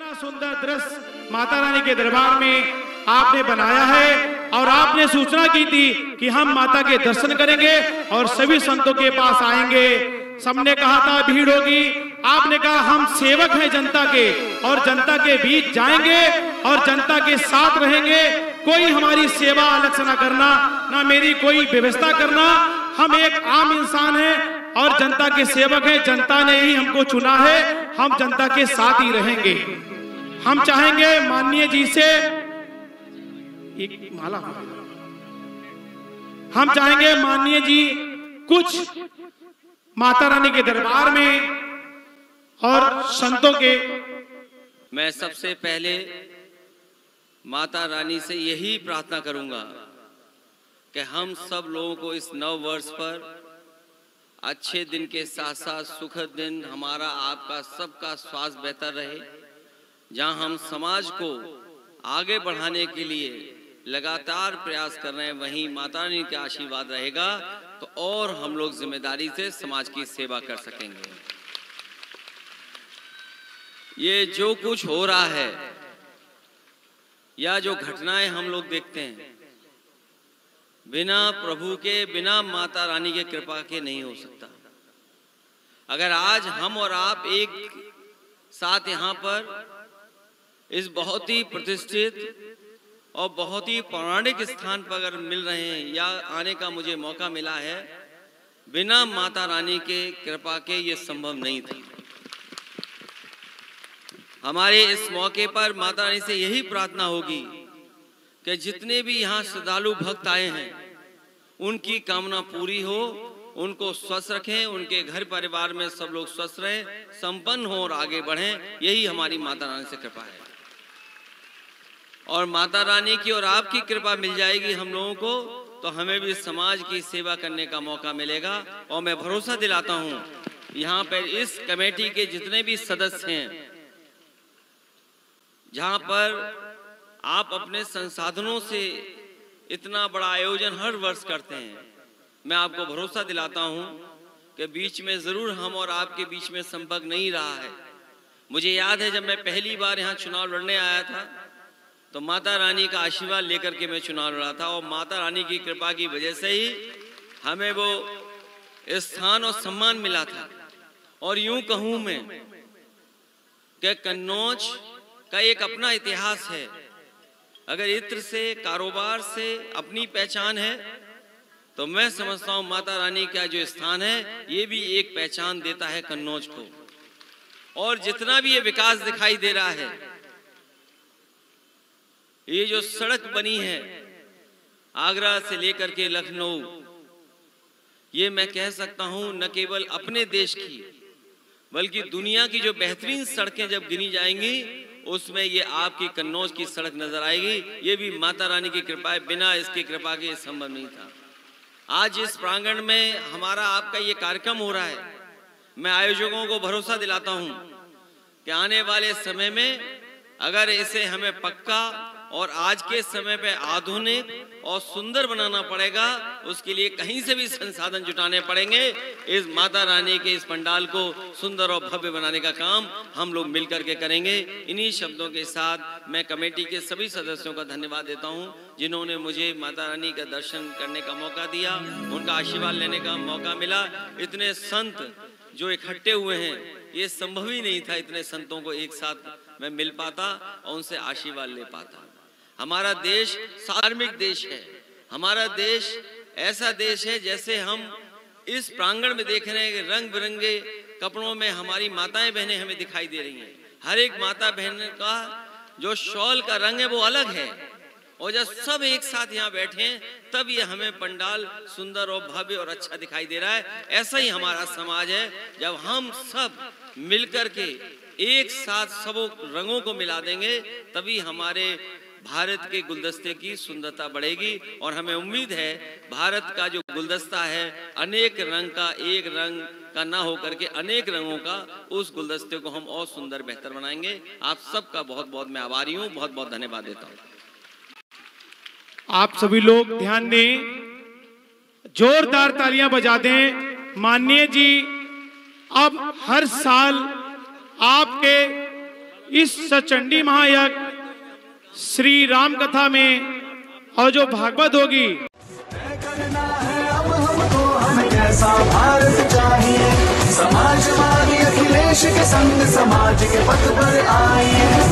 इतना सुंदर दृश्य माता रानी के दरबार में आपने बनाया है और आपने सूचना की थी कि हम माता के दर्शन करेंगे और सभी संतों के पास आएंगे। सबने कहा था भीड़ होगी, आपने कहा हम सेवक हैं जनता के और जनता के बीच जाएंगे और जनता के साथ रहेंगे। कोई हमारी सेवा अलग से ना करना, ना मेरी कोई व्यवस्था करना। हम एक आम इंसान हैं और जनता के सेवक हैं। जनता ने ही हमको चुना है, हम जनता के साथ ही रहेंगे। हम चाहेंगे माननीय जी से एक माला, हम चाहेंगे माननीय जी कुछ माता रानी के दरबार में और संतों के। मैं सबसे पहले माता रानी से यही प्रार्थना करूंगा कि हम सब लोगों को इस नव वर्ष पर अच्छे दिन के साथ साथ सुखद दिन, हमारा आपका सबका स्वास्थ्य बेहतर रहे। जहां हम समाज को आगे बढ़ाने के लिए लगातार प्रयास कर रहे हैं, वहीं माता रानी का आशीर्वाद रहेगा तो और हम लोग जिम्मेदारी से समाज की सेवा कर सकेंगे। ये जो कुछ हो रहा है या जो घटनाएं हम लोग देखते हैं, बिना प्रभु के, बिना माता रानी के कृपा के नहीं हो सकता। अगर आज हम और आप एक साथ यहाँ पर इस बहुत ही प्रतिष्ठित और बहुत ही पौराणिक स्थान पर अगर मिल रहे हैं या आने का मुझे मौका मिला है, बिना माता रानी के कृपा के ये संभव नहीं था। हमारे इस मौके पर माता रानी से यही प्रार्थना होगी कि जितने भी यहाँ श्रद्धालु भक्त आए हैं उनकी कामना पूरी हो, उनको स्वस्थ रखें, उनके घर परिवार में सब लोग स्वस्थ रहें, संपन्न हो और आगे बढ़ें। यही हमारी माता रानी से कृपा है और माता रानी की और आपकी कृपा मिल जाएगी हम लोगों को तो हमें भी समाज की सेवा करने का मौका मिलेगा। और मैं भरोसा दिलाता हूँ यहाँ पर इस कमेटी के जितने भी सदस्य हैं, जहाँ पर आप अपने संसाधनों से इतना बड़ा आयोजन हर वर्ष करते हैं, मैं आपको भरोसा दिलाता हूँ कि बीच में जरूर हम और आपके बीच में संपर्क नहीं रहा है। मुझे याद है जब मैं पहली बार यहाँ चुनाव लड़ने आया था तो माता रानी का आशीर्वाद लेकर के मैं चुनाव लड़ा था और माता रानी की कृपा की वजह से ही हमें वो स्थान और सम्मान मिला था। और यूं कहूँ मैं कि कन्नौज का एक अपना इतिहास है। अगर इत्र से, कारोबार से अपनी पहचान है तो मैं समझता हूँ माता रानी का जो स्थान है ये भी एक पहचान देता है कन्नौज को। और जितना भी ये विकास दिखाई दे रहा है, ये जो सड़क बनी है आगरा से लेकर के लखनऊ, ये मैं कह सकता हूँ न केवल अपने देश की बल्कि दुनिया की जो बेहतरीन सड़कें जब गिनी जाएंगी उसमें ये आपकी कन्नौज की सड़क नजर आएगी। ये भी माता रानी की कृपा है, बिना इसकी कृपा के संभव नहीं था। आज इस प्रांगण में हमारा आपका ये कार्यक्रम हो रहा है, मैं आयोजकों को भरोसा दिलाता हूँ कि आने वाले समय में अगर इसे हमें पक्का और आज के समय पे आधुनिक और सुंदर बनाना पड़ेगा, उसके लिए कहीं से भी संसाधन जुटाने पड़ेंगे। इस माता रानी के इस पंडाल को सुंदर और भव्य बनाने का काम हम लोग मिलकर के करेंगे। इन्हीं शब्दों के साथ मैं कमेटी के सभी सदस्यों का धन्यवाद देता हूं जिन्होंने मुझे माता रानी का दर्शन करने का मौका दिया, उनका आशीर्वाद लेने का मौका मिला। इतने संत जो इकट्ठे हुए हैं, ये संभव ही नहीं था इतने संतों को एक साथ मैं मिल पाता और उनसे आशीर्वाद ले पाता। हमारा देश धार्मिक देश है, हमारा देश ऐसा देश है जैसे हम इस प्रांगण में देख रहे हैं कि रंग बिरंगे कपड़ों में हमारी माताएं बहनें हमें दिखाई दे रही हैं। हर एक माता बहन का जो शॉल का रंग है वो अलग है और जब सब एक साथ यहाँ बैठे हैं तब ये हमें पंडाल सुंदर और भव्य और अच्छा दिखाई दे रहा है। ऐसा ही हमारा समाज है, जब हम सब मिलकर के एक साथ सब रंगों को मिला देंगे तभी हमारे भारत के गुलदस्ते की सुंदरता बढ़ेगी। और हमें उम्मीद है भारत का जो गुलदस्ता है अनेक रंग का, एक रंग का ना होकर के अनेक रंगों का, उस गुलदस्ते को हम और सुंदर बेहतर बनाएंगे। आप सबका बहुत बहुत मैं आभारी हूँ, बहुत बहुत धन्यवाद देता हूँ। आप सभी लोग ध्यान दें, जोरदार तालियां बजा दें। माननीय जी अब हर साल आपके इस सचंडी महायज्ञ श्री राम कथा में और जो भागवत होगी, करना है अब हमको, हमें कैसा भारत चाहिए। समाजवादी अखिलेश के संग समाज के पथ पर आइए।